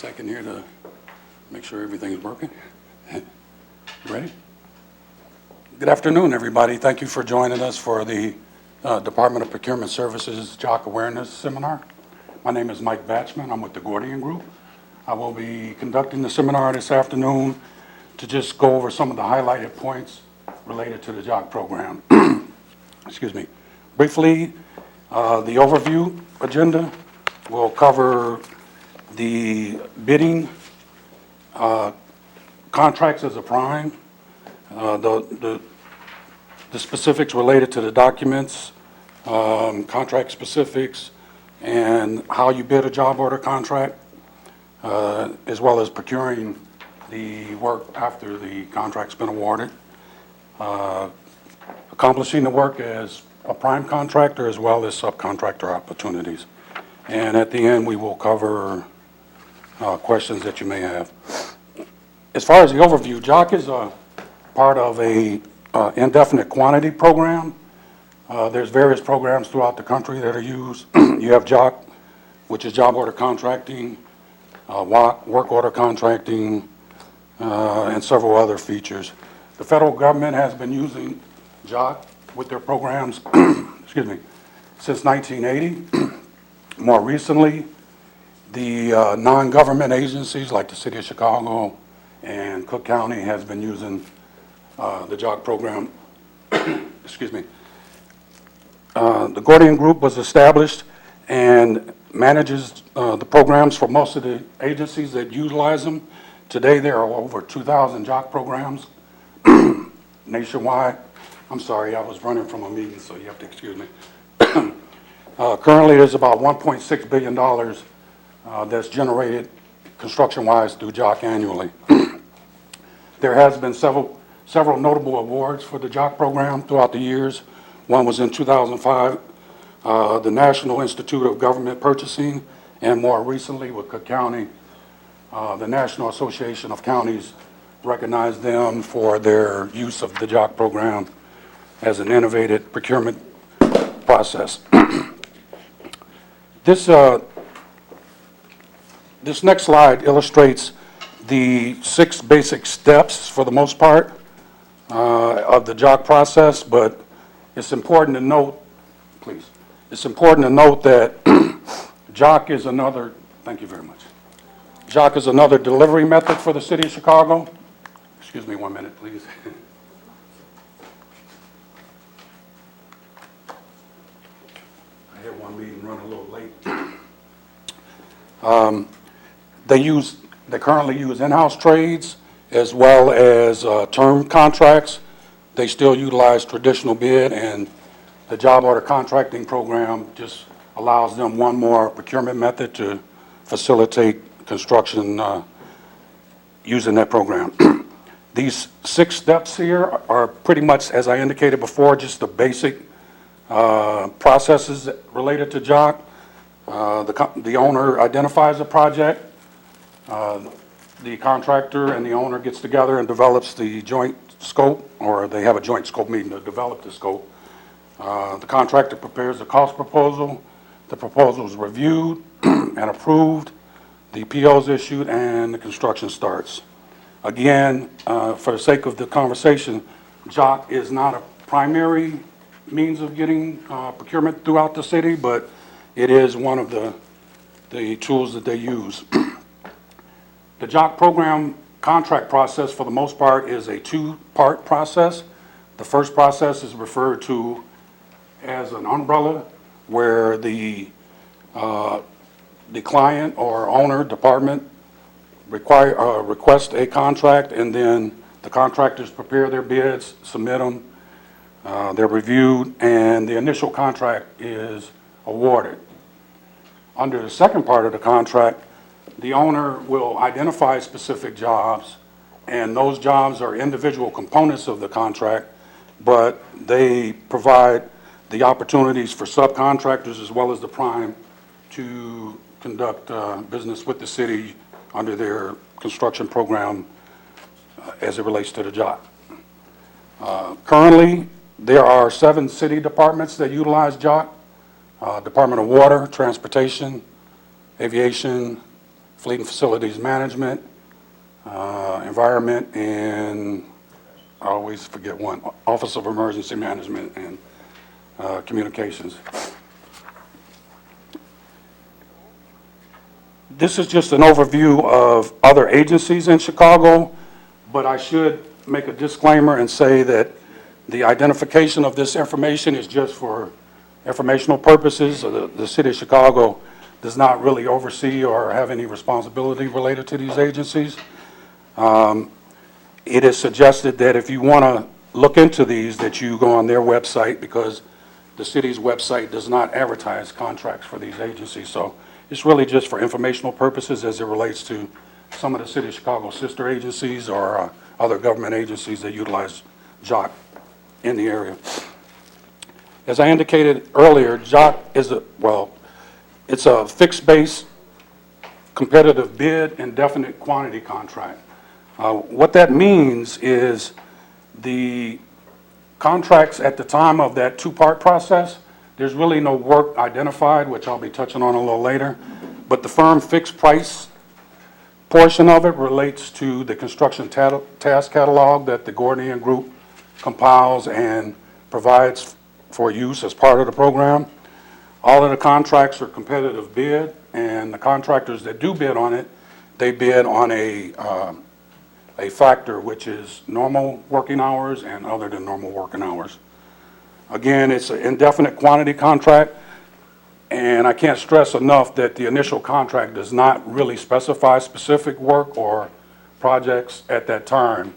second here to make sure everything's working. Ready? Good afternoon, everybody. Thank you for joining us for the Department of Procurement Services JOC Awareness Seminar. My name is Mike Batchman. I'm with the Gordian Group. I will be conducting the seminar this afternoon to just go over some of the highlighted points related to the JOC program. Excuse me. Briefly, the overview agenda will cover the bidding, contracts as a prime, the specifics related to the documents, contract specifics, and how you bid a job order contract, as well as procuring the work after the contract's been awarded, accomplishing the work as a prime contractor as well as subcontractor opportunities. And at the end, we will cover questions that you may have. As far as the overview, JOC is a part of a indefinite quantity program. There's various programs throughout the country that are used. You have JOC, which is job order contracting, WOC, work order contracting, and several other features. The federal government has been using JOC with their programs excuse me, since 1980. More recently, the non-government agencies like the City of Chicago and Cook County has been using the JOC program. Excuse me. The Gordian Group was established and manages the programs for most of the agencies that utilize them. Today there are over 2,000 JOC programs nationwide. I'm sorry, I was running from a meeting, so you have to excuse me. Currently there's about $1.6 billion that's generated construction-wise through JOC annually. There has been several notable awards for the JOC program throughout the years. One was in 2005, the National Institute of Government Purchasing, and more recently with Cook County, the National Association of Counties recognized them for their use of the JOC program as an innovative procurement process. This next slide illustrates the 6 basic steps, for the most part, of the JOC process, but it's important to note, please, it's important to note that JOC is another, thank you very much. JOC is another delivery method for the City of Chicago. Excuse me 1 minute, please. I had one meeting run a little late. They currently use in-house trades as well as term contracts. They still utilize traditional bid, and the job order contracting program just allows them one more procurement method to facilitate construction using that program. These 6 steps here are pretty much, as I indicated before, just the basic processes related to JOC. The owner identifies a project. The contractor and the owner gets together and develops the joint scope, or they have a joint scope meeting to develop the scope. The contractor prepares a cost proposal. The proposal is reviewed and approved. The PO is issued and the construction starts. Again, for the sake of the conversation, JOC is not a primary means of getting procurement throughout the city, but it is one of the tools that they use. The JOC program contract process, for the most part, is a 2-part process. The first process is referred to as an umbrella, where the client or owner department request a contract, and then the contractors prepare their bids, submit them, they're reviewed, and the initial contract is awarded. Under the second part of the contract, the owner will identify specific jobs, and those jobs are individual components of the contract, but they provide the opportunities for subcontractors as well as the prime to conduct business with the city under their construction program as it relates to the JOC. Currently, there are 7 city departments that utilize JOC. Department of Water, Transportation, Aviation, fleet and facilities management, environment, and I always forget one, Office of Emergency Management and communications. This is just an overview of other agencies in Chicago, but I should make a disclaimer and say that the identification of this information is just for informational purposes. The City of Chicago does not really oversee or have any responsibility related to these agencies. It is suggested that if you want to look into these, that you go on their website, because the city's website does not advertise contracts for these agencies. So it's really just for informational purposes as it relates to some of the City of Chicago sister agencies or other government agencies that utilize JOC in the area. As I indicated earlier, JOC is it's a fixed base competitive bid indefinite quantity contract. What that means is the contracts at the time of that two-part process, there's really no work identified, which I'll be touching on a little later, but the firm fixed price portion of it relates to the construction task catalog that the Gordian Group compiles and provides for use as part of the program. All of the contracts are competitive bid, and the contractors that do bid on it, they bid on a factor, which is normal working hours and other than normal working hours. Again, it's an indefinite quantity contract, and I can't stress enough that the initial contract does not really specify specific work or projects at that time.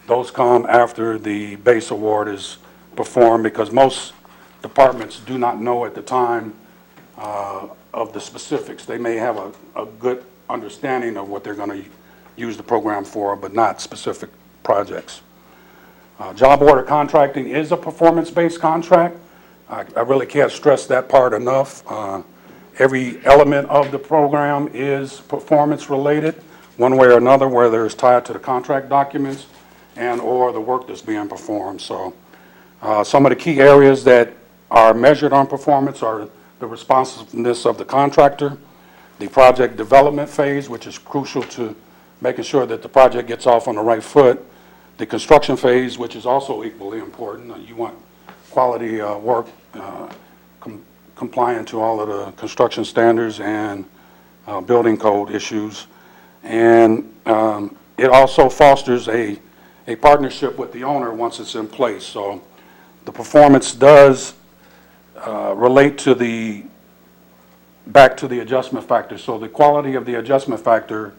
Those come after the base award is performed, because most departments do not know at the time of the specifics. They may have a good understanding of what they're going to use the program for, but not specific projects. Job order contracting is a performance-based contract. I really can't stress that part enough. Every element of the program is performance-related, one way or another, whether it's tied to the contract documents and or the work that's being performed. So some of the key areas that are measured on performance are the responsiveness of the contractor, the project development phase, which is crucial to making sure that the project gets off on the right foot, the construction phase, which is also equally important. You want quality work compliant to all of the construction standards and building code issues. And it also fosters a partnership with the owner once it's in place. So the performance does relate to back to the adjustment factor. So the quality of the adjustment factor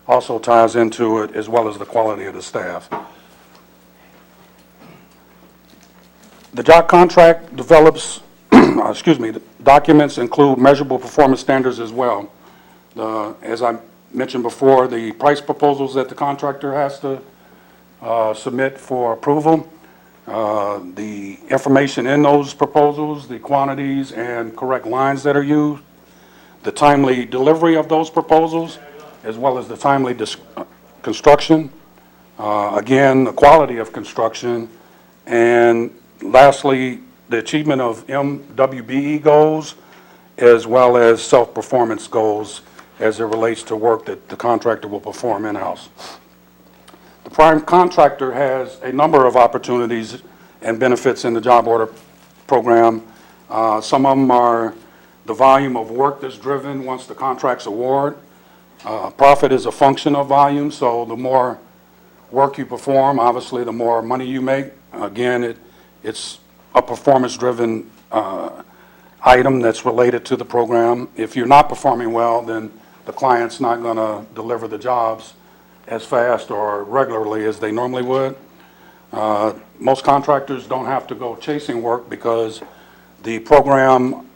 also ties into it, as well as the quality of the staff. The JOC contract develops, the documents include measurable performance standards as well. As I mentioned before, the price proposals that the contractor has to submit for approval, the information in those proposals, the quantities and correct lines that are used, the timely delivery of those proposals, as well as the timely construction, again, the quality of construction, and lastly, the achievement of MWBE goals, as well as self-performance goals as it relates to work that the contractor will perform in-house. The prime contractor has a number of opportunities and benefits in the job order program. Some of them are the volume of work that's driven once the contract's award. Profit is a function of volume, so the more work you perform, obviously the more money you make. Again, it's a performance-driven item that's related to the program. If you're not performing well, then the client's not going to deliver the jobs as fast or regularly as they normally would. Most contractors don't have to go chasing work because the program,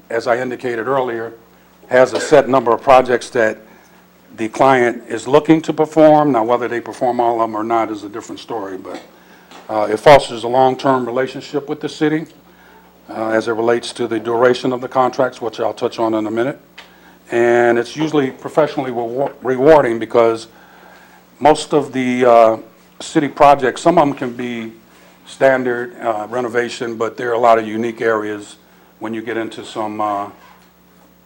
as I indicated earlier, has a set number of projects that the client is looking to perform. Now, whether they perform all of them or not is a different story, but it fosters a long-term relationship with the city as it relates to the duration of the contracts, which I'll touch on in a minute. And it's usually professionally rewarding because most of the city projects, some of them can be standard renovation, but there are a lot of unique areas when you get into some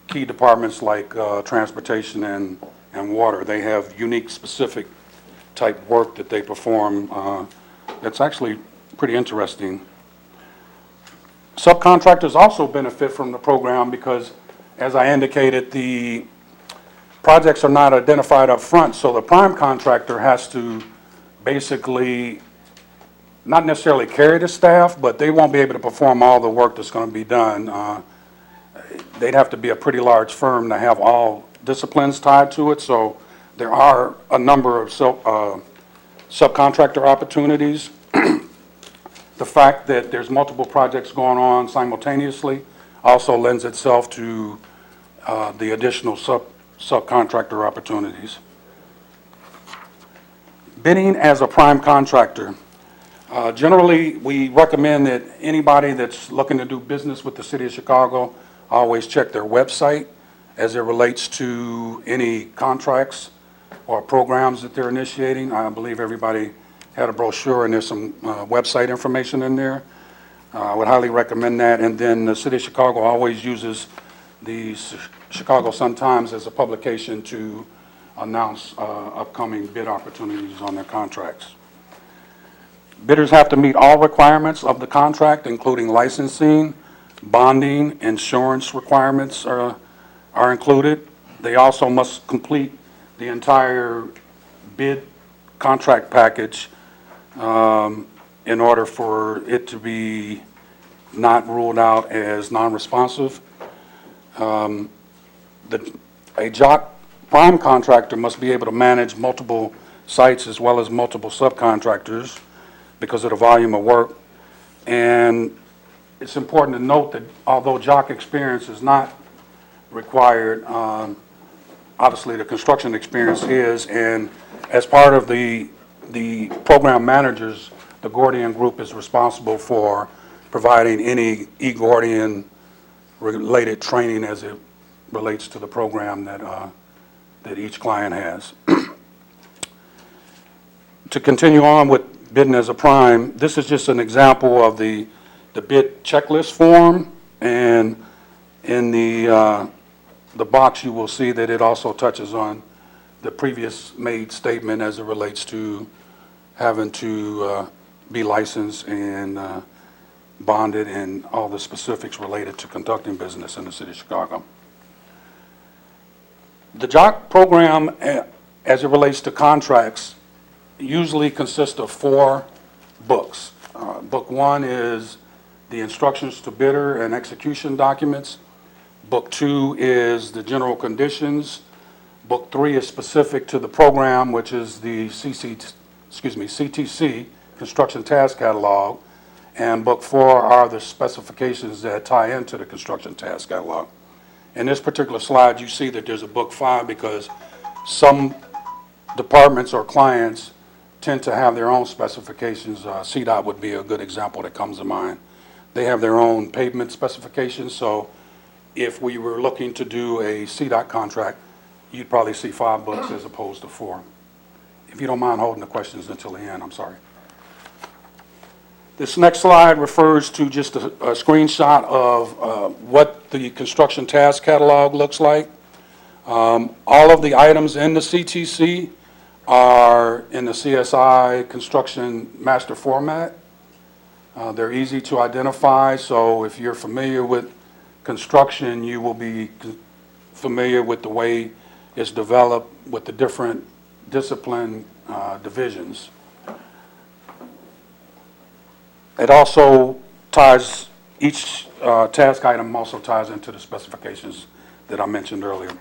key departments like transportation and water. They have unique, specific type work that they perform. That's actually pretty interesting. Subcontractors also benefit from the program because, as I indicated, the projects are not identified up front, so the prime contractor has to basically not necessarily carry the staff, but they won't be able to perform all the work that's going to be done. They'd have to be a pretty large firm to have all disciplines tied to it, so there are a number of subcontractor opportunities. The fact that there's multiple projects going on simultaneously also lends itself to the additional subcontractor opportunities. Bidding as a prime contractor. Generally, we recommend that anybody that's looking to do business with the City of Chicago always check their website as it relates to any contracts or programs that they're initiating. I believe everybody had a brochure and there's some website information in there. I would highly recommend that. And then the City of Chicago always uses the Chicago Sun-Times as a publication to announce upcoming bid opportunities on their contracts. Bidders have to meet all requirements of the contract, including licensing, bonding, insurance requirements are included. They also must complete the entire bid contract package in order for it to be not ruled out as non-responsive. A JOC prime contractor must be able to manage multiple sites as well as multiple subcontractors because of the volume of work. And it's important to note that although JOC experience is not required, obviously the construction experience is, and as part of the program managers, the Gordian Group is responsible for providing any e-Gordian related training as it relates to the program that each client has. To continue on with bidding as a prime, this is just an example of the bid checklist form, and in the box you will see that it also touches on the previous made statement as it relates to having to be licensed and bonded and all the specifics related to conducting business in the City of Chicago. The JOC program, as it relates to contracts, usually consists of 4 books. Book 1 is the instructions to bidder and execution documents. Book 2 is the general conditions. Book 3 is specific to the program, which is the CTC, Construction Task Catalog. And Book 4 are the specifications that tie into the Construction Task Catalog. In this particular slide, you see that there's a Book 5 because some departments or clients tend to have their own specifications. CDOT would be a good example that comes to mind. They have their own pavement specifications, so if we were looking to do a CDOT contract, you'd probably see 5 books as opposed to 4. If you don't mind holding the questions until the end, I'm sorry. This next slide refers to just a screenshot of what the construction task catalog looks like. All of the items in the CTC are in the CSI construction master format. They're easy to identify, so if you're familiar with construction, you will be familiar with the way it's developed with the different discipline divisions. It also ties, each task item also ties into the specifications that I mentioned earlier,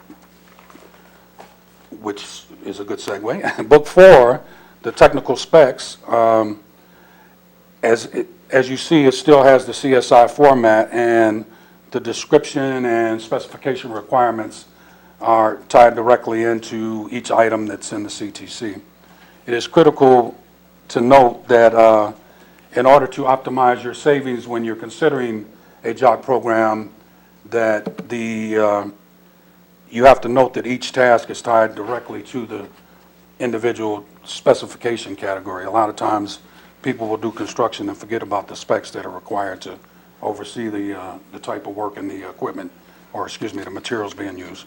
which is a good segue. Book 4, the technical specs, as you see, it still has the CSI format, and the description and specification requirements are tied directly into each item that's in the CTC. It is critical to note that in order to optimize your savings when you're considering a JOC program, that you have to note that each task is tied directly to the individual specification category. A lot of times people will do construction and forget about the specs that are required to oversee the type of work and the equipment the materials being used.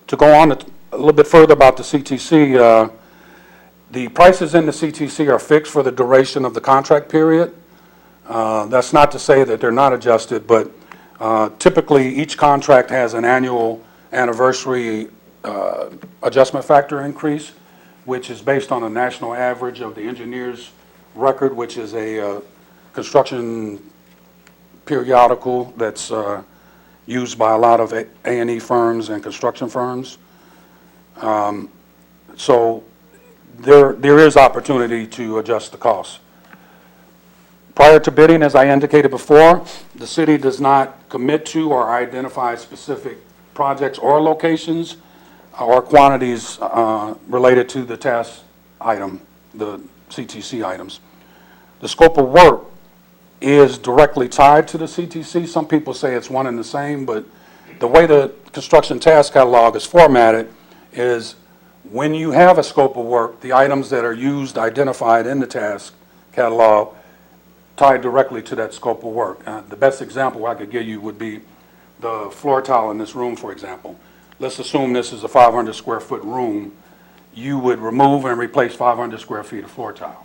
To go on a little bit further about the CTC, the prices in the CTC are fixed for the duration of the contract period. That's not to say that they're not adjusted, but typically each contract has an annual anniversary adjustment factor increase, which is based on a national average of the engineer's record, which is a construction periodical that's used by a lot of A&E firms and construction firms. So there is opportunity to adjust the costs. Prior to bidding, as I indicated before, the city does not commit to or identify specific projects or locations or quantities related to the task item, the CTC items. The scope of work is directly tied to the CTC. Some people say it's one and the same, but the way the construction task catalog is formatted is when you have a scope of work, the items that are used, identified in the task catalog, tied directly to that scope of work. The best example I could give you would be the floor tile in this room, for example. Let's assume this is a 500 square foot room. You would remove and replace 500 square feet of floor tile.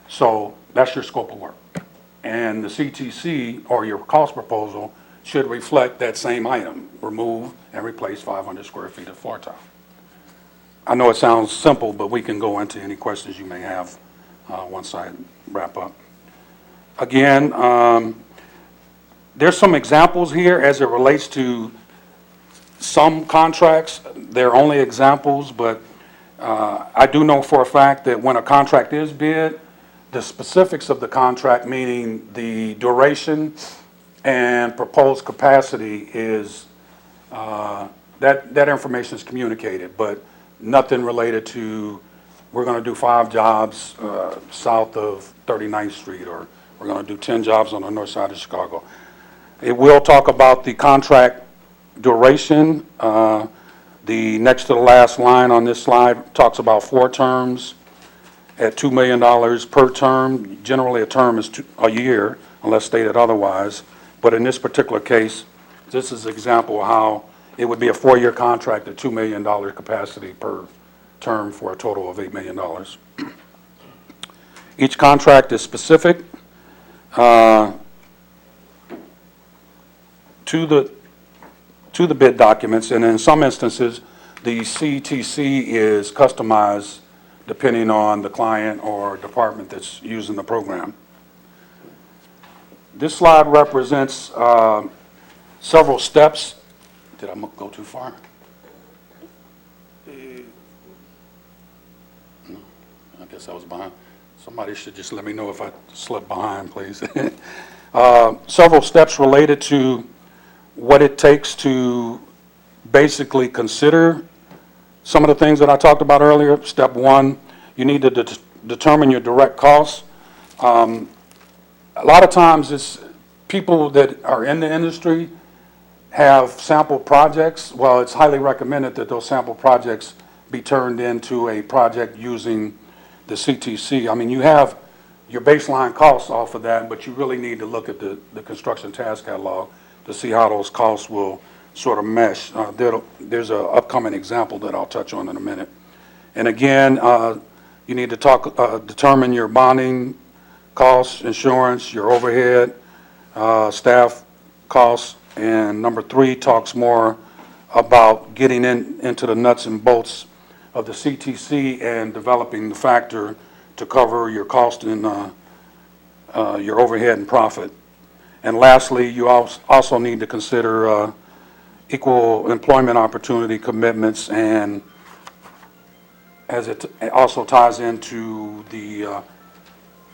So that's your scope of work. And the CTC, or your cost proposal, should reflect that same item, remove and replace 500 square feet of floor tile. I know it sounds simple, but we can go into any questions you may have once I wrap up. Again, there's some examples here as it relates to some contracts. They're only examples, but I do know for a fact that when a contract is bid, the specifics of the contract, meaning the duration and proposed capacity, is that information is communicated, but nothing related to we're going to do 5 jobs south of 39th Street, or we're going to do 10 jobs on the north side of Chicago. It will talk about the contract duration. The next to the last line on this slide talks about 4 terms at $2 million per term. Generally, a term is a year, unless stated otherwise. But in this particular case, this is an example of how it would be a 4-year contract at $2 million capacity per term for a total of $8 million. Each contract is specific to the bid documents, and in some instances, the CTC is customized depending on the client or department that's using the program. This slide represents several steps. Did I go too far? No, I guess I was behind. Somebody should just let me know if I slipped behind, please. Several steps related to what it takes to basically consider some of the things that I talked about earlier. Step 1, you need to determine your direct costs. A lot of times it's people that are in the industry have sample projects. Well, it's highly recommended that those sample projects be turned into a project using the CTC. I mean, you have your baseline costs off of that, but you really need to look at the construction task catalog to see how those costs will sort of mesh. There's an upcoming example that I'll touch on in a minute. And again, you need to determine your bonding costs, insurance, your overhead, staff costs, and number 3 talks more about getting into the nuts and bolts of the CTC and developing the factor to cover your cost and your overhead and profit. And lastly, you also need to consider equal employment opportunity commitments, and as it also ties into the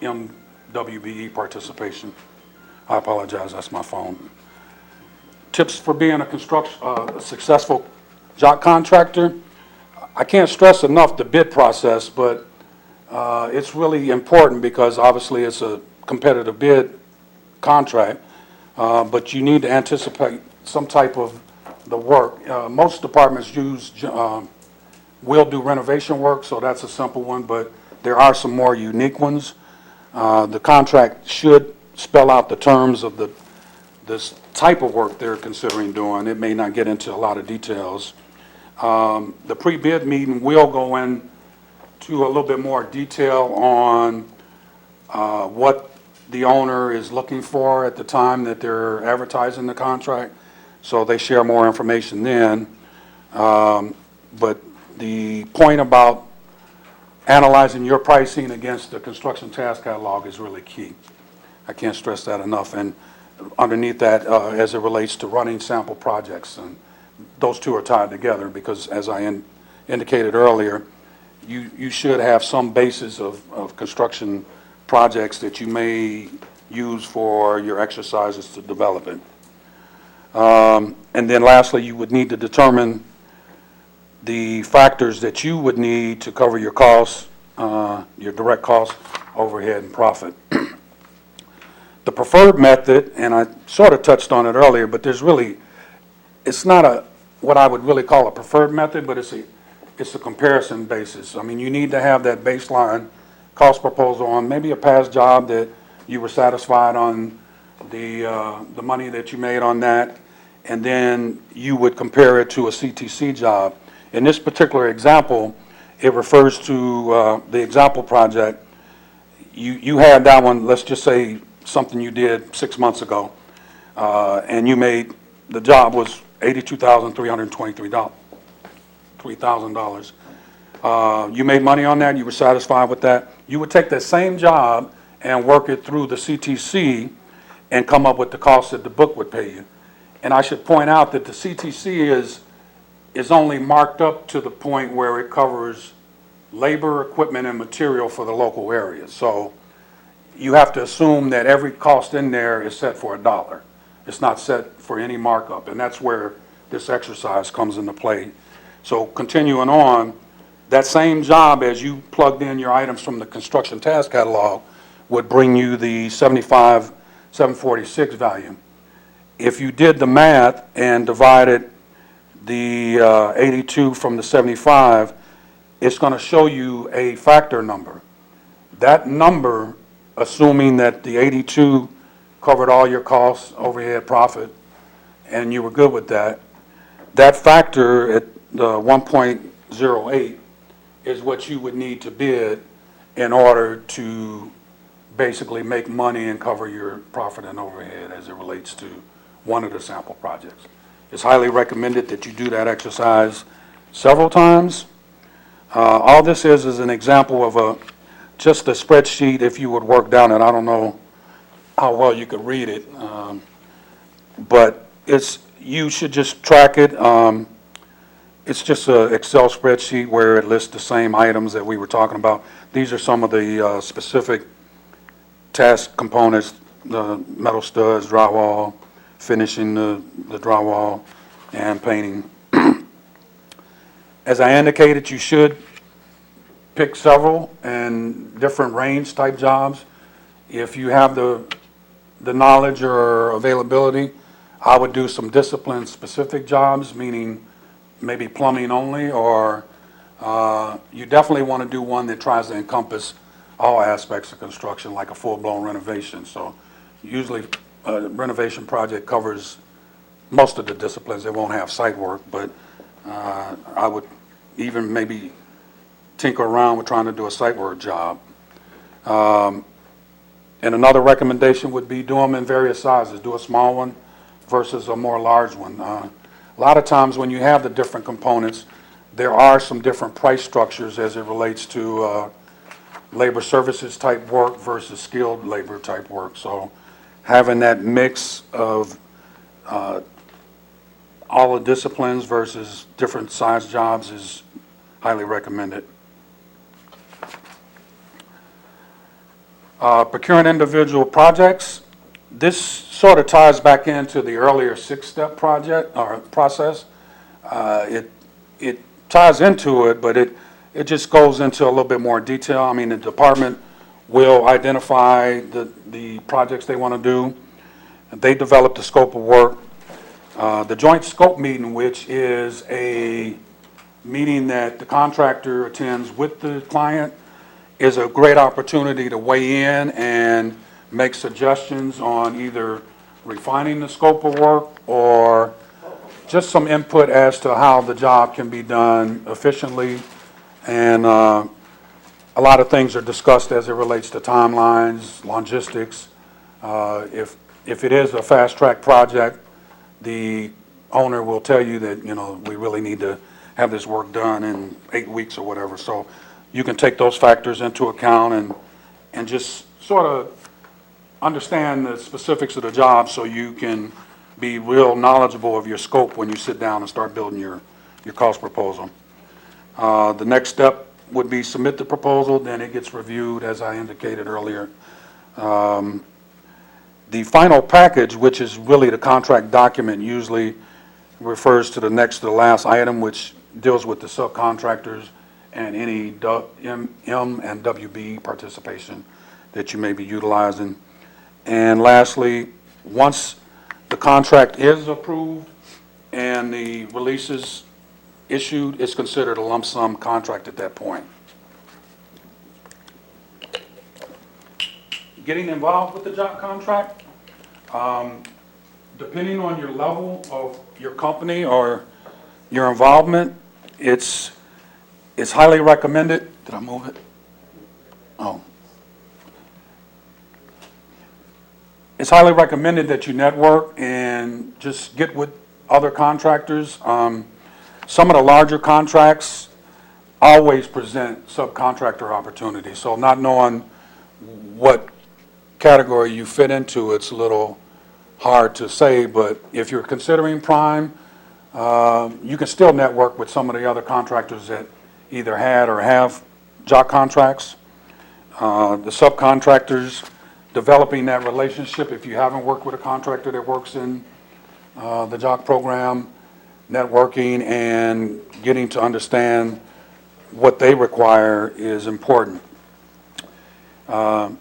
MWBE participation. I apologize, that's my phone. Tips for being a successful JOC contractor. I can't stress enough the bid process, but it's really important because obviously it's a competitive bid contract, but you need to anticipate some type of the work. Most departments will do renovation work, so that's a simple one, but there are some more unique ones. The contract should spell out the terms of this type of work they're considering doing. It may not get into a lot of details. The pre-bid meeting will go into a little bit more detail on what the owner is looking for at the time that they're advertising the contract, so they share more information then. But the point about analyzing your pricing against the construction task catalog is really key. I can't stress that enough. And underneath that, as it relates to running sample projects, and those two are tied together because, as I indicated earlier, you should have some basis of construction projects that you may use for your exercises to develop it. And then lastly, you would need to determine the factors that you would need to cover your costs, your direct costs, overhead, and profit. The preferred method, and I sort of touched on it earlier, but it's not what I would really call a preferred method, but it's a comparison basis. I mean, you need to have that baseline cost proposal on maybe a past job that you were satisfied on the money that you made on that, and then you would compare it to a CTC job. In this particular example, it refers to the example project. You had that one, let's just say something you did 6 months ago, and the job was $82,323, $3,000. You made money on that, you were satisfied with that. You would take that same job and work it through the CTC and come up with the cost that the book would pay you. And I should point out that the CTC is only marked up to the point where it covers labor, equipment, and material for the local area. So you have to assume that every cost in there is set for $1. It's not set for any markup, and that's where this exercise comes into play. So continuing on, that same job, as you plugged in your items from the construction task catalog, would bring you the 75,746 value. If you did the math and divided the 82 from the 75, it's going to show you a factor number. That number, assuming that the 82 covered all your costs, overhead, profit, and you were good with that, that factor at the 1.08 is what you would need to bid in order to basically make money and cover your profit and overhead as it relates to one of the sample projects. It's highly recommended that you do that exercise several times. All this is an example of just a spreadsheet if you would work down it. I don't know how well you could read it, but you should just track it. It's just an Excel spreadsheet where it lists the same items that we were talking about. These are some of the specific task components: the metal studs, drywall, finishing the drywall, and painting. As I indicated, you should pick several and different range type jobs. If you have the knowledge or availability, I would do some discipline specific jobs, meaning maybe plumbing only, or you definitely want to do one that tries to encompass all aspects of construction, like a full-blown renovation. So usually a renovation project covers most of the disciplines. It won't have site work, but I would even maybe tinker around with trying to do a site work job. And another recommendation would be do them in various sizes. Do a small one versus a more large one. A lot of times when you have the different components, there are some different price structures as it relates to labor services type work versus skilled labor type work. So having that mix of all the disciplines versus different size jobs is highly recommended. Procuring individual projects. This sort of ties back into the earlier 6-step project or process. It ties into it, but it just goes into a little bit more detail. I mean, the department will identify the projects they want to do. They develop the scope of work. The joint scope meeting, which is a meeting that the contractor attends with the client, is a great opportunity to weigh in and make suggestions on either refining the scope of work, or just some input as to how the job can be done efficiently. And a lot of things are discussed as it relates to timelines, logistics. If it is a fast-track project, the owner will tell you that, we really need to have this work done in 8 weeks or whatever. So you can take those factors into account and just sort of understand the specifics of the job so you can be real knowledgeable of your scope when you sit down and start building your cost proposal. The next step would be submit the proposal, then it gets reviewed, as I indicated earlier. The final package, which is really the contract document, usually refers to the next to the last item, which deals with the subcontractors and any M and WB participation that you may be utilizing. And lastly, once the contract is approved and the release is issued, it's considered a lump sum contract at that point. Getting involved with the job contract, depending on your level of your company or your involvement, it's highly recommended. Did I move it? Oh. It's highly recommended that you network and just get with other contractors. Some of the larger contracts always present subcontractor opportunities. So not knowing what category you fit into, it's a little hard to say. But if you're considering prime, you can still network with some of the other contractors that either had or have JOC contracts. The subcontractors, developing that relationship. If you haven't worked with a contractor that works in the JOC program, networking and getting to understand what they require is important. The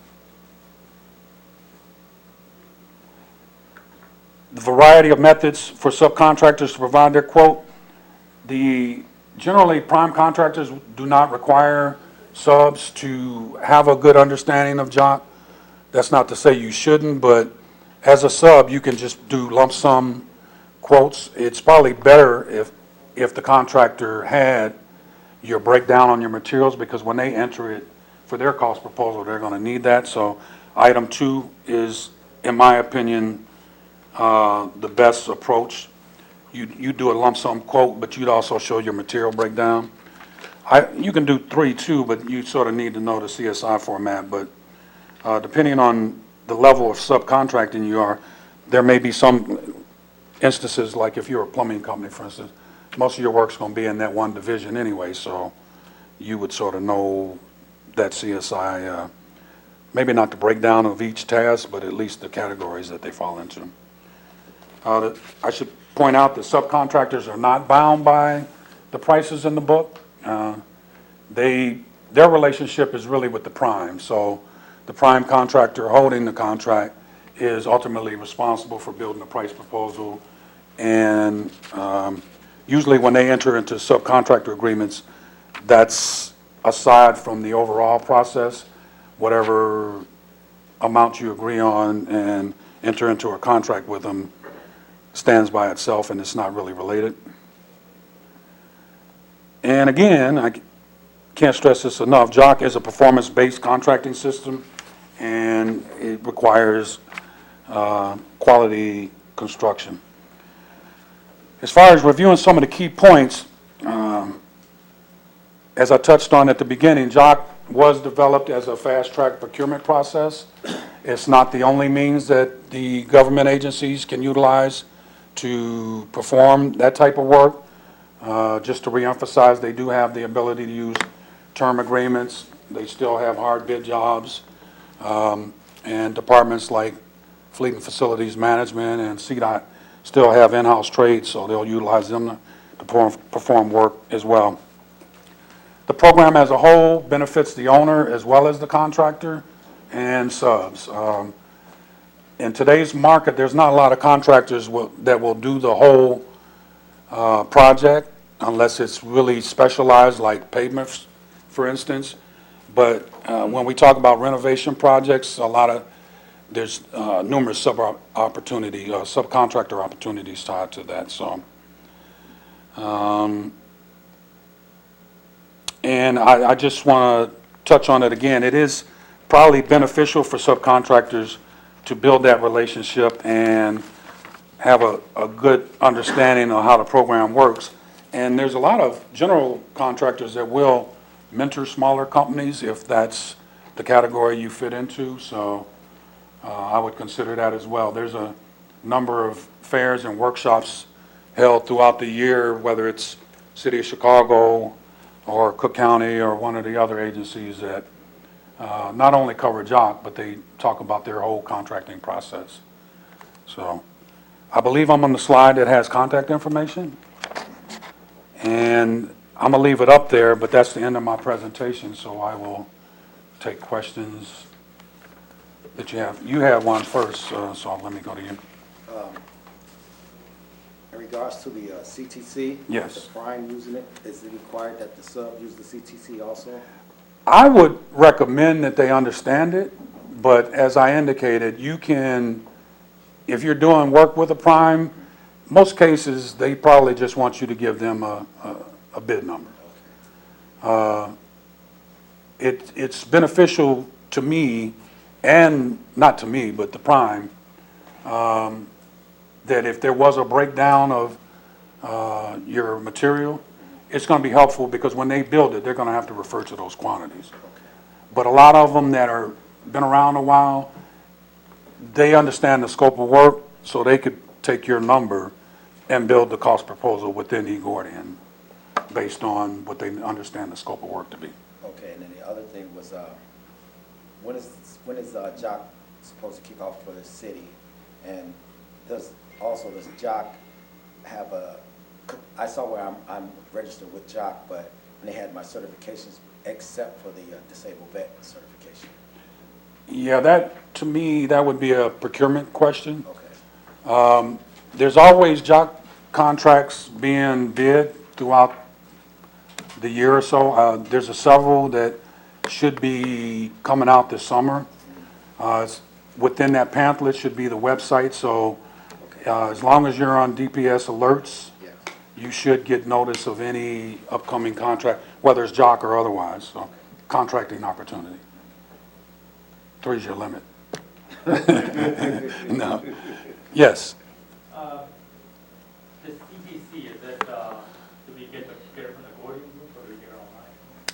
variety of methods for subcontractors to provide their quote. Generally, prime contractors do not require subs to have a good understanding of JOC. That's not to say you shouldn't, but as a sub, you can just do lump sum quotes. It's probably better if the contractor had your breakdown on your materials, because when they enter it for their cost proposal, they're going to need that. So item 2 is, in my opinion, the best approach. You do a lump sum quote, but you'd also show your material breakdown. You can do 3 too, but you sort of need to know the CSI format. But depending on the level of subcontracting you are, there may be some instances, like if you're a plumbing company, for instance, most of your work's going to be in that one division anyway, so you would sort of know that CSI, maybe not the breakdown of each task, but at least the categories that they fall into. I should point out that subcontractors are not bound by the prices in the book. Their relationship is really with the prime, so the prime contractor holding the contract is ultimately responsible for building a price proposal, and usually when they enter into subcontractor agreements, that's aside from the overall process. Whatever amount you agree on and enter into a contract with them stands by itself, and it's not really related. And again, I can't stress this enough, JOC is a performance-based contracting system, and it requires quality construction. As far as reviewing some of the key points, as I touched on at the beginning, JOC was developed as a fast-track procurement process. It's not the only means that the government agencies can utilize to perform that type of work. Just to reemphasize, they do have the ability to use term agreements. They still have hard bid jobs, and departments like Fleet and Facilities Management and CDOT still have in-house trades, so they'll utilize them to perform work as well. The program as a whole benefits the owner as well as the contractor and subs. In today's market, there's not a lot of contractors that will do the whole project unless it's really specialized, like pavements, for instance. But when we talk about renovation projects, a lot of there's numerous subcontractor opportunities tied to that. So, and I just want to touch on it again. It is probably beneficial for subcontractors to build that relationship and have a good understanding of how the program works. And there's a lot of general contractors that will mentor smaller companies if that's the category you fit into. So I would consider that as well. There's a number of fairs and workshops held throughout the year, whether it's City of Chicago or Cook County or one of the other agencies that not only cover JOC, but they talk about their whole contracting process. So I believe I'm on the slide that has contact information. And I'm going to leave it up there, but that's the end of my presentation, so I will take questions that you have. You have one first, so let me go to you. In regards to the CTC, Yes. the prime using it, is it required that the sub use the CTC also? I would recommend that they understand it, but as I indicated, you can, if you're doing work with a prime, most cases, they probably just want you to give them a bid number. It's beneficial to me, and not to me, but the prime, that if there was a breakdown of your material, it's going to be helpful because when they build it, they're going to have to refer to those quantities. But a lot of them that are been around a while, they understand the scope of work, so they could take your number and build the cost proposal within eGordian based on what they understand the scope of work to be. Okay, and then the other thing was, when is JOC supposed to kick off for the city? And does JOC have I saw where I'm registered with JOC, but and they had my certifications except for the disabled vet certification. Yeah, that, to me, that would be a procurement question. Okay. There's always JOC contracts being bid throughout the year or so. There's several that should be coming out this summer. Within that pamphlet should be the website, so as long as you're on DPS alerts, you should get notice of any upcoming contract, whether it's JOC or otherwise, so contracting opportunity. 3 is your limit. No. Yes. This CTC, is it, do we get it from the Gordian group or do we get it online?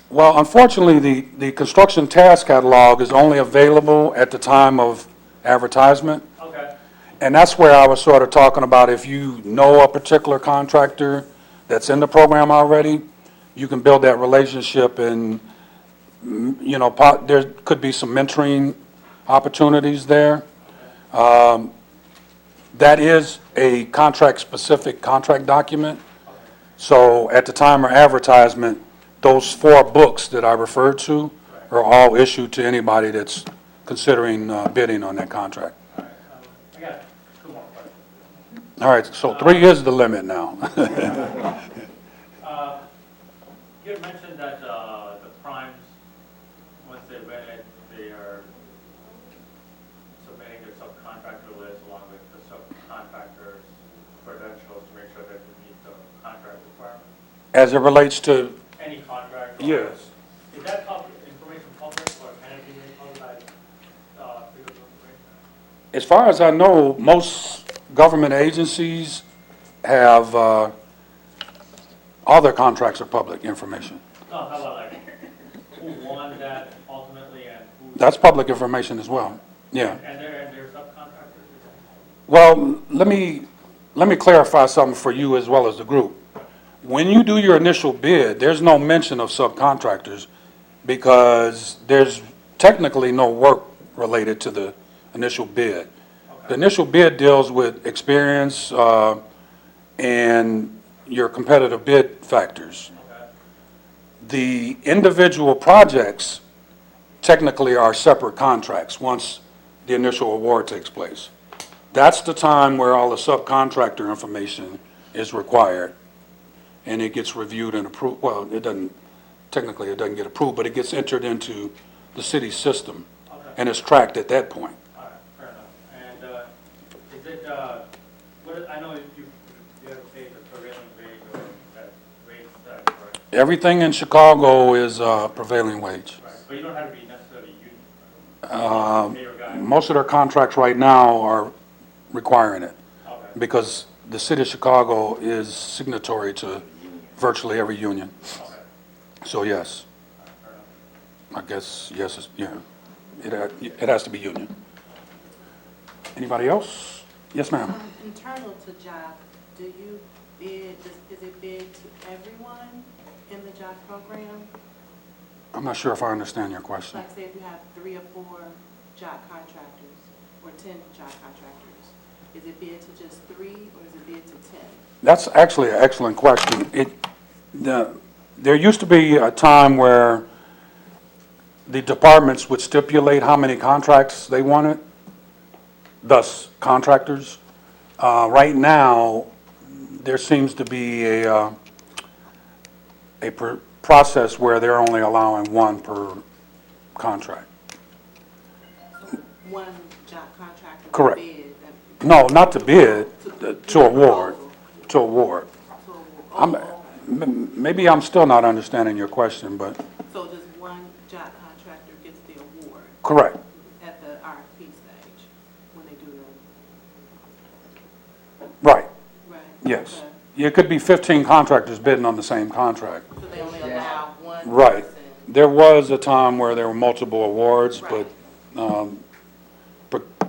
Well, unfortunately, the construction task catalog is only available at the time of advertisement. Okay. And that's where I was sort of talking about if you know a particular contractor that's in the program already, you can build that relationship and, you know, there could be some mentoring opportunities there. That is a contract-specific contract document. So at the time of advertisement, those 4 books that I referred to are all issued to anybody that's considering bidding on that contract. All right. I got 2 more questions. All right, so 3 is the limit now. You had mentioned that the primes, once they win it, they are submitting their subcontractor list along with the subcontractor's credentials to make sure that they meet the contract requirements. As it relates to, Any contract? yes. Is that information public or can it be made public by freedom of information? As far as I know, most government agencies have, all their contracts are public information. No, how about like who won that ultimately and who? That's public information as well, yeah. And their subcontractors? Well, let me clarify something for you as well as the group. When you do your initial bid, there's no mention of subcontractors because there's technically no work related to the initial bid. Okay. The initial bid deals with experience and your competitive bid factors. Okay. The individual projects technically are separate contracts once the initial award takes place. That's the time where all the subcontractor information is required, and it gets reviewed and approved. Well, it doesn't get approved, but it gets entered into the city's system, Okay. and it's tracked at that point. All right, fair enough. I know if you have to pay the prevailing wage or that rate that, right? Everything in Chicago is prevailing wage. Right, but you don't have to be necessarily union. Pay your guy. Most of their contracts right now are requiring it Okay. because the city of Chicago is signatory to virtually every union. Okay. So yes, Fair enough. I guess, yes, yeah, it has to be union. Anybody else? Yes, ma'am. Internal to JOC, do you bid, is it bid to everyone in the JOC program? I'm not sure if I understand your question. Like say if you have 3 or 4 JOC contractors or 10 JOC contractors, is it bid to just 3 or is it bid to 10? That's actually an excellent question. There used to be a time where the departments would stipulate how many contracts they wanted, thus contractors. Right now, there seems to be a process where they're only allowing 1 per contract. So one JOC contractor would Correct. bid? No, not to bid, to award, to award. To award. Maybe I'm still not understanding your question, but So just one JOC contractor gets the award correct. at the RFP stage when they do Right, the, right? yes. Okay. It could be 15 contractors bidding on the same contract. So they only allow one Right. person? There was a time where there were multiple awards, but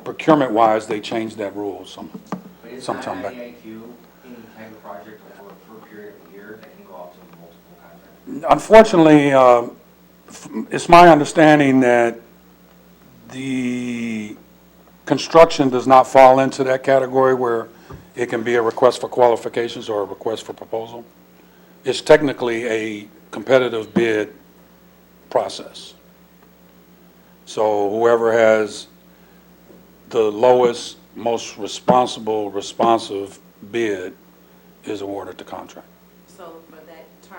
procurement-wise, they changed that rule But is sometime not back. IDIQ any type of project over a period of a year that can go out to multiple contractors? Unfortunately, it's my understanding that the construction does not fall into that category where it can be a request for qualifications or a request for proposal. It's technically a competitive bid process. So whoever has the lowest, most responsive bid is awarded the contract. So for that term,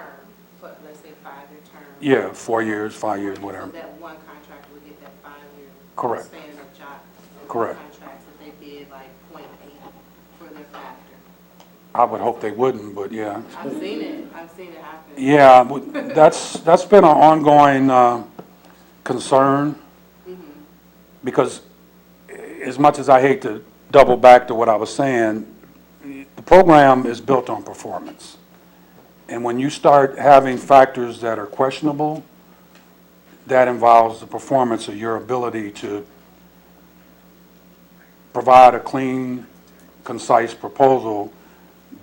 for let's say 5-year term? Yeah, 4 years, 5 years, whatever. So that one contractor would get that 5-year? Correct. Span of JOC? Correct. Contracts if they bid like .8 for their factor? I would hope they wouldn't, but yeah. I've seen it happen. Yeah, but that's been an ongoing concern, because as much as I hate to double back to what I was saying, the program is built on performance. And when you start having factors that are questionable, that involves the performance of your ability to provide a clean, concise proposal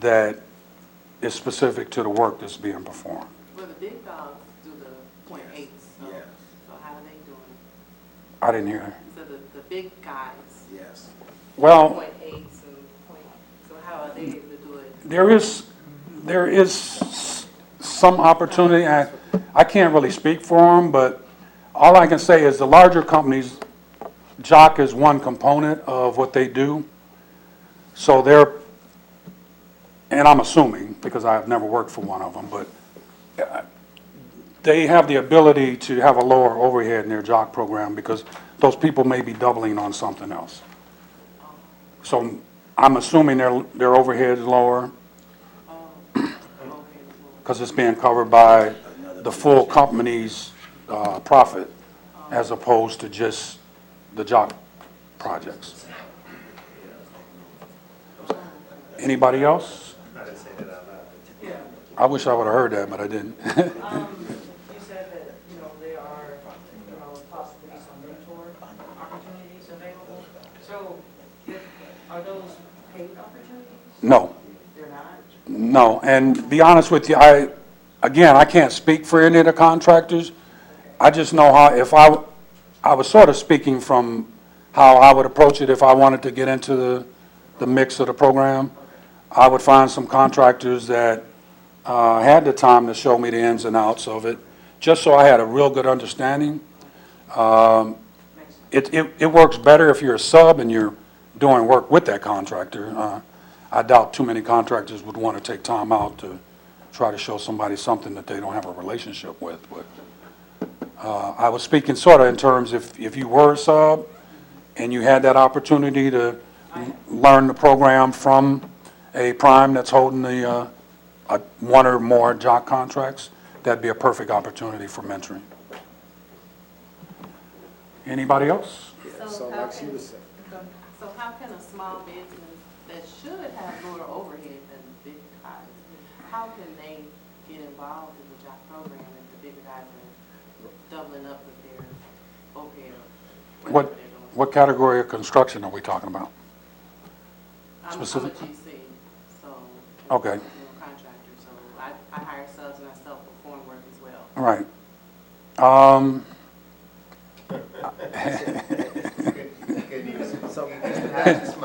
that is specific to the work that's being performed. Well, the big dogs do the .8s, so, Yes. so how are they doing? I didn't hear. So the big guys, Yes. Well, .8s and so how are they able to do it? there is some opportunity. I can't really speak for them, but all I can say is the larger companies, JOC is one component of what they do. So and I'm assuming, because I've never worked for one of them, but they have the ability to have a lower overhead in their JOC program because those people may be doubling on something else. So I'm assuming their overhead is lower because it's being covered by the full company's profit as opposed to just the JOC projects. Anybody else? I wish I would have heard that, but I didn't. You said that, there are, possibly some mentor opportunities available. So, are those paid opportunities? No. They're not? No, and be honest with you, I can't speak for any of the contractors. I just know how, if I was sort of speaking from how I would approach it if I wanted to get into the mix of the program. I would find some contractors that had the time to show me the ins and outs of it, just so I had a real good understanding. It works better if you're a sub and you're doing work with that contractor. I doubt too many contractors would want to take time out to try to show somebody something that they don't have a relationship with. But I was speaking sort of in terms if you were a sub and you had that opportunity to learn the program from a prime that's holding the, one or more JOC contracts, that'd be a perfect opportunity for mentoring. Anybody else? So how like she can- was saying, So how can a small business that should have lower overhead than the big guys, how can they get involved in the job program if the bigger guys are doubling up with their overhead or whatever they're doing? What category of construction are we talking about? I'm a specific? GC, so. Okay. I'm a contractor, so I hire subs and I self-perform work as well. All right. so, Mr. Patrick,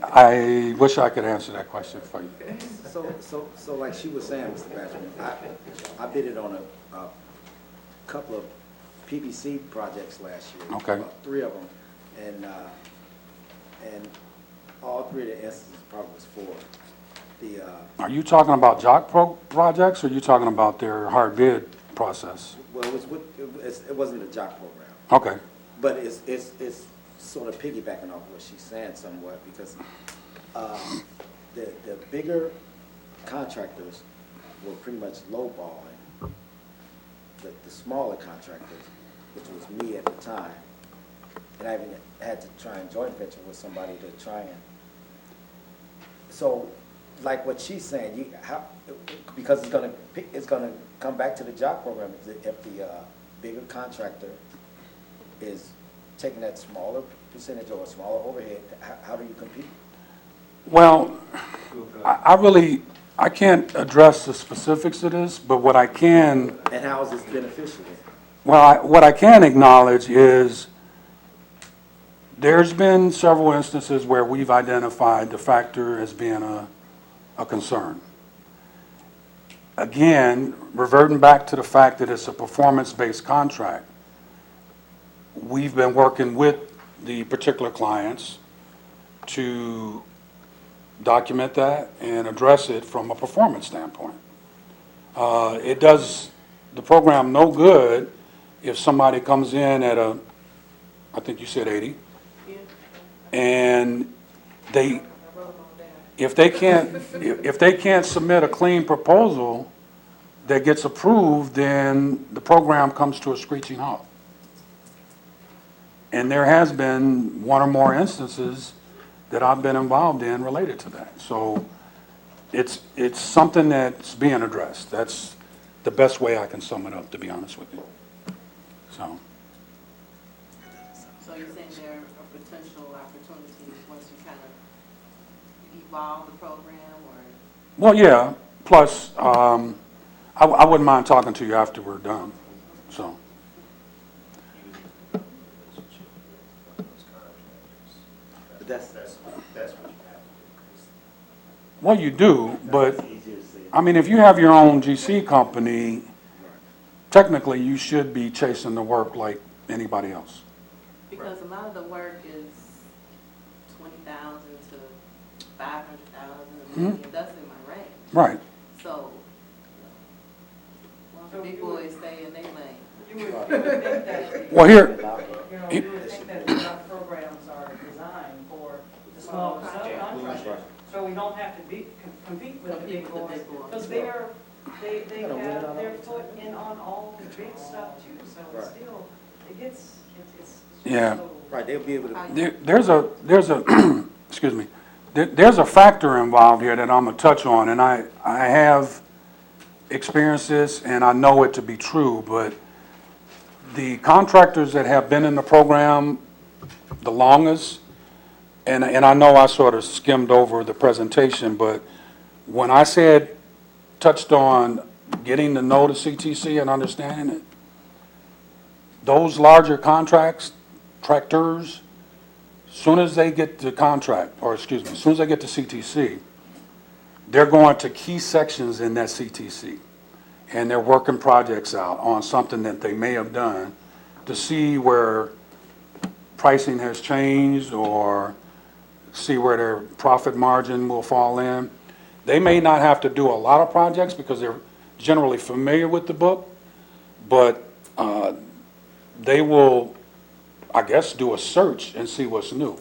I wish I could answer that question for you. so like she was saying, Mr. Benjamin, I bidded on a couple of PVC projects last year. Okay. About 3 of them, and all 3 of the instances probably was for the, Are you talking about JOC projects, or are you talking about their hard bid process? well, it wasn't a JOC program. Okay. But it's sort of piggybacking off what she's saying somewhat, because the bigger contractors were pretty much lowballing the smaller contractors, which was me at the time. And I even had to try and joint venture with somebody to try and, so like what she's saying, because it's gonna come back to the job program if the bigger contractor is taking that smaller percentage or a smaller overhead, how do you compete? Well, I can't address the specifics of this, but what I can, And how is this beneficial? what I can acknowledge is there's been several instances where we've identified the factor as being a concern. Again, reverting back to the fact that it's a performance-based contract, we've been working with the particular clients to document that and address it from a performance standpoint. It does the program no good if somebody comes in at I think you said 80, Yeah. and if they can't submit a clean proposal that gets approved, then the program comes to a screeching halt. And there has been 1 or more instances that I've been involved in related to that. So it's something that's being addressed. That's the best way I can sum it up, to be honest with you. So, So you're saying there are potential opportunities once you kind of evolve the program, or? well, yeah, plus, I wouldn't mind talking to you after we're done, so. But that's what you have. Well, you do, but, easier to say. I mean, if you have your own GC company, technically, you should be chasing the work like anybody else. Because a lot of the work is 20,000 to 500,000, a million, that's in my range. Right. So, you know, the big boys stay in their lane. You would think that, Well, here, you would think that the job programs are designed for the small subcontractors. So we don't have to compete with the big boys, because they have their foot in on all the big stuff too, so it's Right. still, it's Yeah. so- Right, they'll be able to, there's a, excuse me, there's a factor involved here that I'm gonna touch on, and I have experienced this, and I know it to be true, but the contractors that have been in the program the longest, and I know I sort of skimmed over the presentation, but when I touched on getting to know the CTC and understanding it, those larger tractors, soon as they get the contract, or excuse me, as soon as they get to CTC, they're going to key sections in that CTC, and they're working projects out on something that they may have done to see where pricing has changed or see where their profit margin will fall in. They may not have to do a lot of projects because they're generally familiar with the book, but they will, I guess, do a search and see what's new.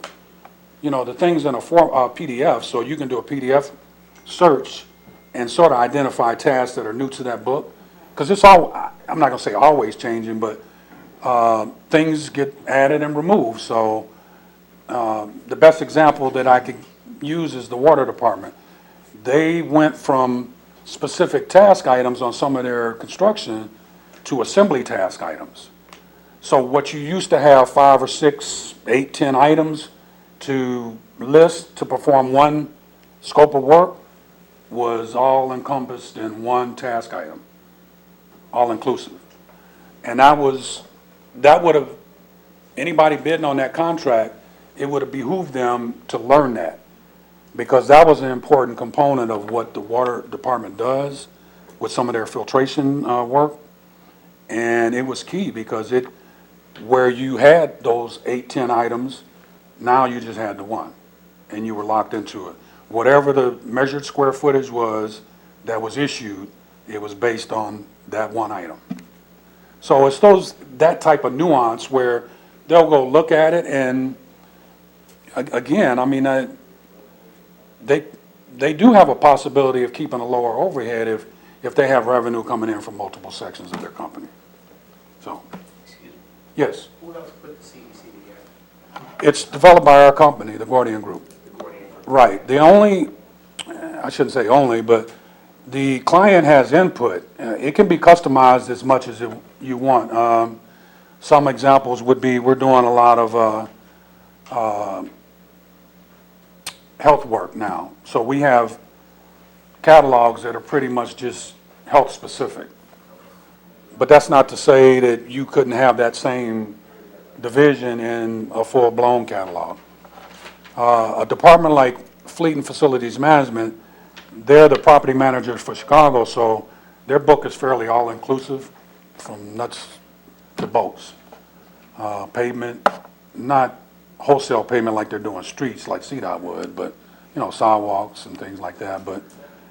the things in a PDF, so you can do a PDF search and sort of identify tasks that are new to that book. Because it's I'm not going to say always changing, but things get added and removed. So the best example that I could use is the water department. They went from specific task items on some of their construction to assembly task items. So what you used to have 5 or 6, 8, 10 items to list to perform one scope of work was all encompassed in one task item, all inclusive. And that would have, anybody bidding on that contract, it would have behooved them to learn that, because that was an important component of what the water department does with some of their filtration work. And it was key because where you had those 8, 10 items, now you just had the one, and you were locked into it. Whatever the measured square footage was that was issued, it was based on that one item. So it's that type of nuance where they'll go look at it, and again, I mean, they do have a possibility of keeping a lower overhead if they have revenue coming in from multiple sections of their company. So, Excuse me. yes, Who else put the CDC together? it's developed by our company, the Gordian Group. The Gordian Group. Right. I shouldn't say only, but the client has input. It can be customized as much as you want. Some examples would be, we're doing a lot of health work now. So we have catalogs that are pretty much just health specific. But that's not to say that you couldn't have that same division in a full-blown catalog. A department like Fleet and Facilities Management, they're the property managers for Chicago, so their book is fairly all-inclusive from nuts to bolts. Pavement, not wholesale pavement like they're doing streets like CDOT would, but, sidewalks and things like that. But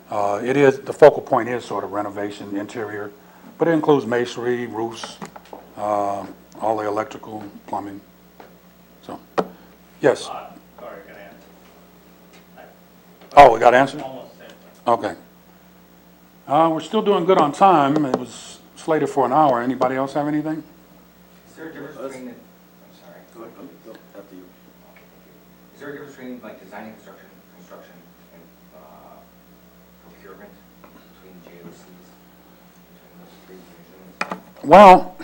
the focal point is sort of renovation, interior, but it includes masonry, roofs, all the electrical, plumbing. So, yes. Sorry, can I answer? Oh, we got answered? Almost same thing. Okay. We're still doing good on time. It was slated for an hour. Anybody else have anything? Is there a difference between I'm sorry. Go ahead, go after you. Okay, thank you. Is there a difference between like design and construction and procurement between JOCs, between those three divisions? Well,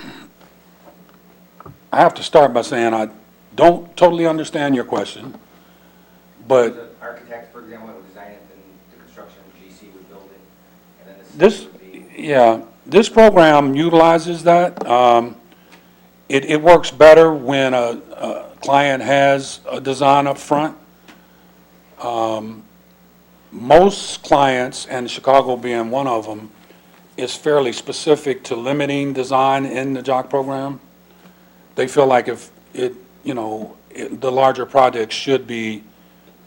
I have to start by saying I don't totally understand your question, but The architect, for example, would design it, then the construction GC would build it, and then the this, city would be. yeah, this program utilizes that. It works better when a client has a design up front. Most clients, and Chicago being one of them, is fairly specific to limiting design in the JOC program. They feel like if the larger projects should be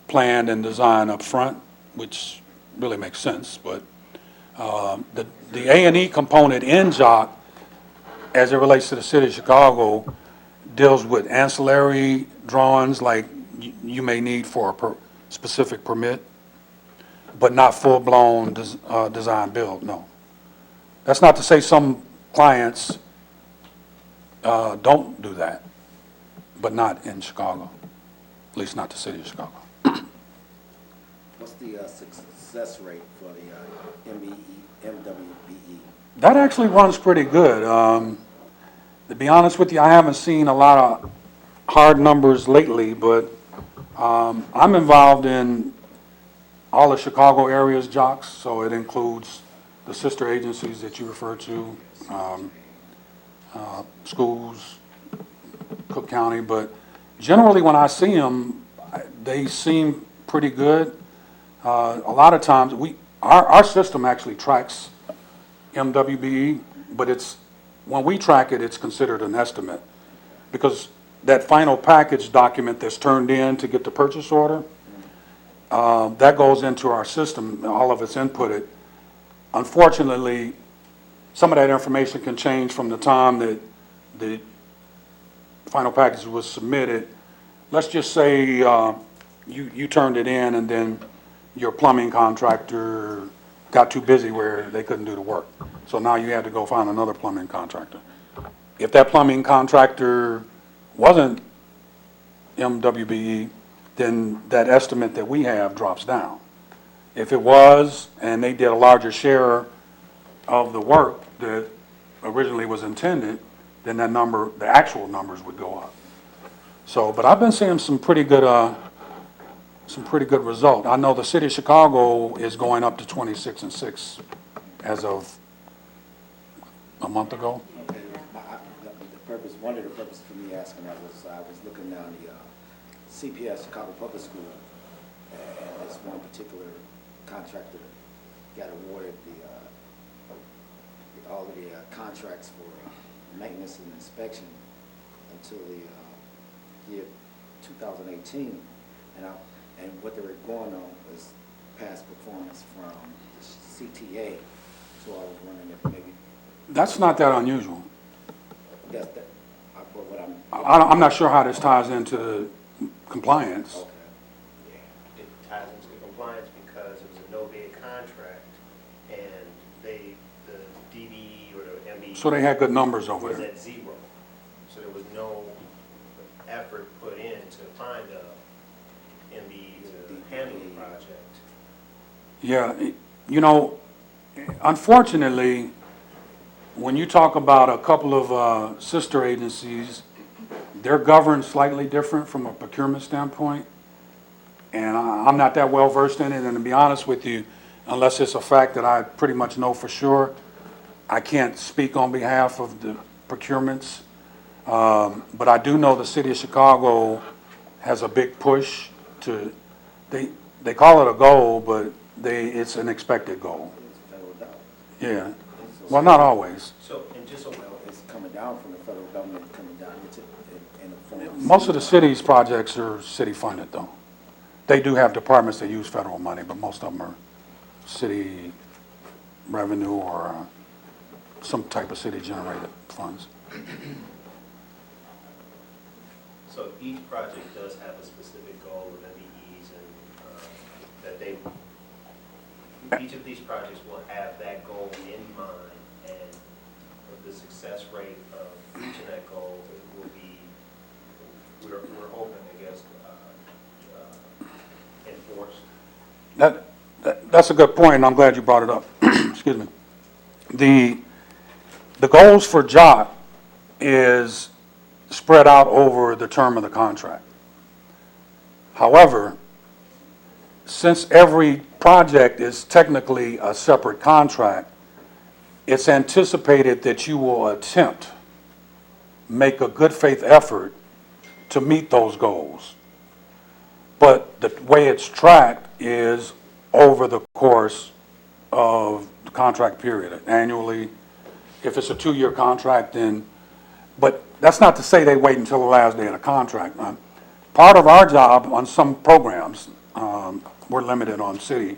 planned and designed up front, which really makes sense. But the A&E component in JOC, as it relates to the city of Chicago, deals with ancillary drawings like you may need for a specific permit, but not full-blown design build, no. That's not to say some clients don't do that, but not in Chicago, at least not the city of Chicago. What's the success rate for the MWBE? That actually runs pretty good. To be honest with you, I haven't seen a lot of hard numbers lately, but I'm involved in all the Chicago area's JOCs, so it includes the sister agencies that you refer to, schools, Cook County, but generally when I see them, they seem pretty good. A lot of times, our system actually tracks MWBE, but when we track it, it's considered an estimate, because that final package document that's turned in to get the purchase order, that goes into our system, all of it's inputted. Unfortunately, some of that information can change from the time that the final package was submitted. Let's just say you turned it in and then your plumbing contractor got too busy where they couldn't do the work. So now you had to go find another plumbing contractor. If that plumbing contractor wasn't MWBE, then that estimate that we have drops down. If it was, and they did a larger share of the work that originally was intended, then that number, the actual numbers would go up. So, but I've been seeing some pretty good result. I know the city of Chicago is going up to 26.6 as of a month ago. Okay, one of the purposes for me asking that was, I was looking down the CPS, Chicago Public School, and this one particular contractor got awarded all of the contracts for maintenance and inspection until the year 2018, and what they were going on was past performance from the CTA. So I was wondering if maybe That's not that unusual. that's that. I'm not sure how this ties into compliance. Okay. It ties into compliance because it was a no-bid contract, and the DBE or the MBE So they had good numbers over was there. at zero. So there was no effort put in to find a MBE to handle the project. Yeah, you know, unfortunately, when you talk about a couple of sister agencies, they're governed slightly different from a procurement standpoint. And I'm not that well versed in it, and to be honest with you, unless it's a fact that I pretty much know for sure, I can't speak on behalf of the procurements. But I do know the city of Chicago has a big push to, they call it a goal, but it's an expected goal. It's federal dollars. Yeah, well, not always. So, and just so Well, it's coming down from the federal government, coming down in the form of. Most of the city's projects are city funded though. They do have departments that use federal money, but most of them are city revenue or some type of city generated funds. So each project does have a specific goal of MBEs and that they, each of these projects will have that goal in mind, and the success rate of reaching that goal will be, we're hoping, I guess, enforced. That's a good point, and I'm glad you brought it up. Excuse me. The goals for JOC is spread out over the term of the contract. However, since every project is technically a separate contract, it's anticipated that you will attempt, make a good faith effort to meet those goals. But the way it's tracked is over the course of the contract period, annually. If it's a 2-year contract, then, but that's not to say they wait until the last day of the contract. Part of our job on some programs, we're limited on city,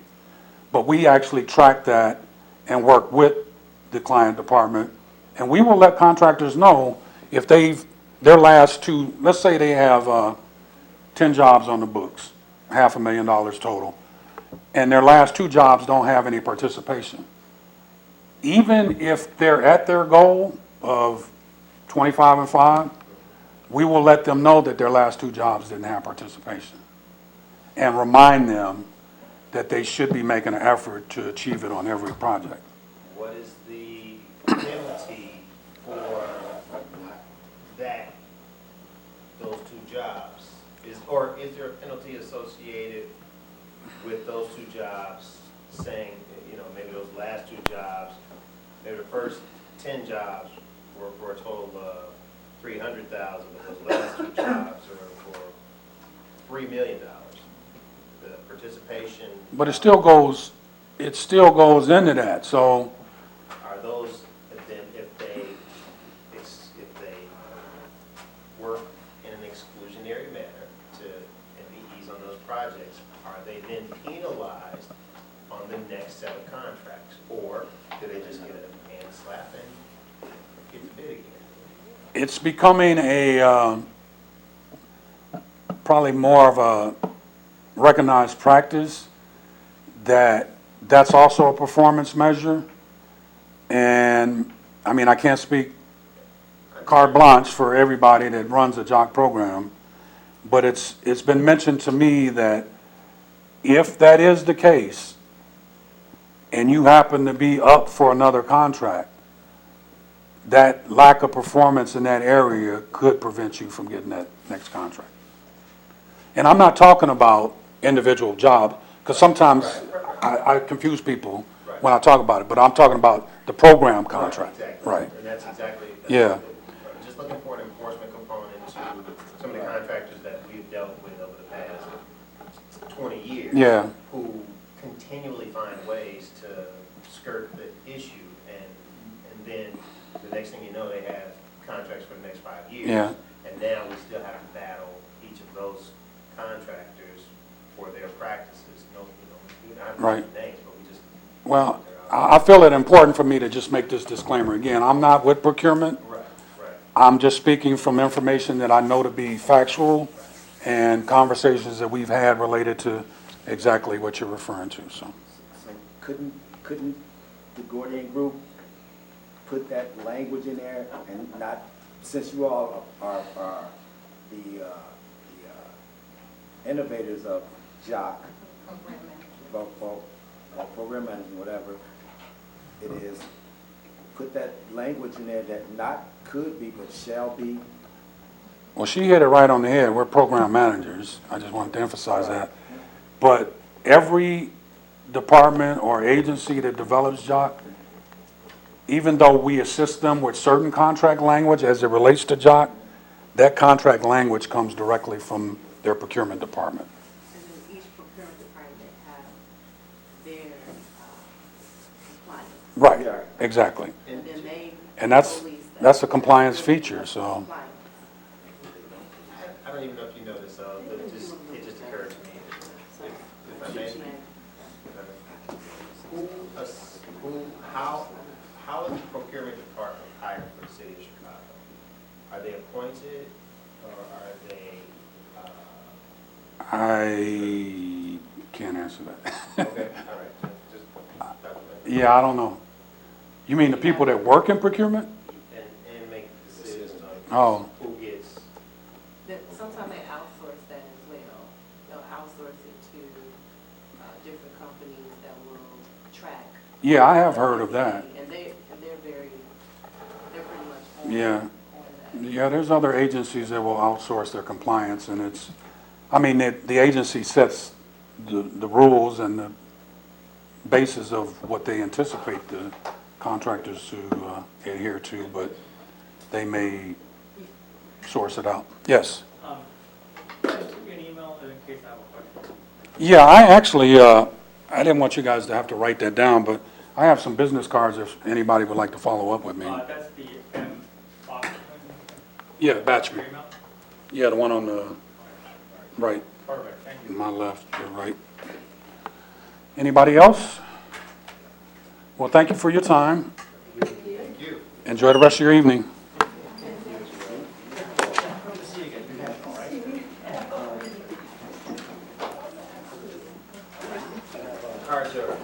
but we actually track that and work with the client department, and we will let contractors know if their last two, let's say they have 10 jobs on the books, $500,000 total, and their last 2 jobs don't have any participation. Even if they're at their goal of 25 and 5, we will let them know that their last 2 jobs didn't have participation and remind them that they should be making an effort to achieve it on every project. What is the penalty for that, those 2 jobs? Or is there a penalty associated with those 2 jobs, saying, maybe those last 2 jobs, maybe the first 10 jobs were for a total of $300,000, but those last 2 jobs are for $3 million. The participation. But it still goes into that, so. Are those, then if they work in an exclusionary manner to MBEs on those projects, are they then penalized on the next set of contracts? Or do they just get a hand slap and get the bid again? It's becoming probably more of recognized practice that that's also a performance measure. And, I mean, I can't speak carte blanche for everybody that runs a JOC program, but it's been mentioned to me that if that is the case, and you happen to be up for another contract, that lack of performance in that area could prevent you from getting that next contract. And I'm not talking about individual jobs, because sometimes I confuse people when I talk about it, but I'm talking about the program contract. Exactly. Right. And that's exactly. Yeah. Just looking for an enforcement component to some of the contractors that we've dealt with over the past 20 years. Yeah. Who continually find ways to skirt the issue, and then the next thing you know, they have contracts for the next 5 years. Yeah. And now we still have to battle each of those contractors for their practices. We don't have to Right. mention names, but we just. Well, I feel it important for me to just make this disclaimer again. I'm not with procurement. Right, right. I'm just speaking from information that I know to be factual and conversations that we've had related to exactly what you're referring to, so. So couldn't the Gordian group put that language in there and not, since you all are the innovators of JOC, or program management, whatever it is, put that language in there that not could be, but shall be? Well, she hit it right on the head. We're program managers. I just wanted to emphasize that. But every department or agency that develops JOC, even though we assist them with certain contract language as it relates to JOC, that contract language comes directly from their procurement department. And then each procurement department has their compliance. Right, Yeah. exactly. And then they And that's a compliance feature, so. Compliance. I don't even know if you know this, but it just occurred to me. If I may. How is the procurement department hired for the city of Chicago? Are they appointed, or are they, I can't answer that. okay, all right, just, Yeah, I don't know. You mean the people that work in procurement? and make decisions Oh. on who gets. Sometimes they outsource that as well. They'll outsource it to different companies that will track. Yeah, I have heard of that. And they're pretty much on Yeah. on that. Yeah, there's other agencies that will outsource their compliance, and it's, I mean, the agency sets the rules and the basis of what they anticipate the contractors to adhere to, but they may source it out. Yes? Can I give you an email in case I have a question? Yeah, I actually, I didn't want you guys to have to write that down, but I have some business cards if anybody would like to follow up with me. That's the M. Bachman. Yeah, Batchman. Your email? Yeah, the one on the right, Perfect, thank you. my left, your right. Anybody else? Well, thank you for your time. Thank you. Enjoy the rest of your evening. All right, sir.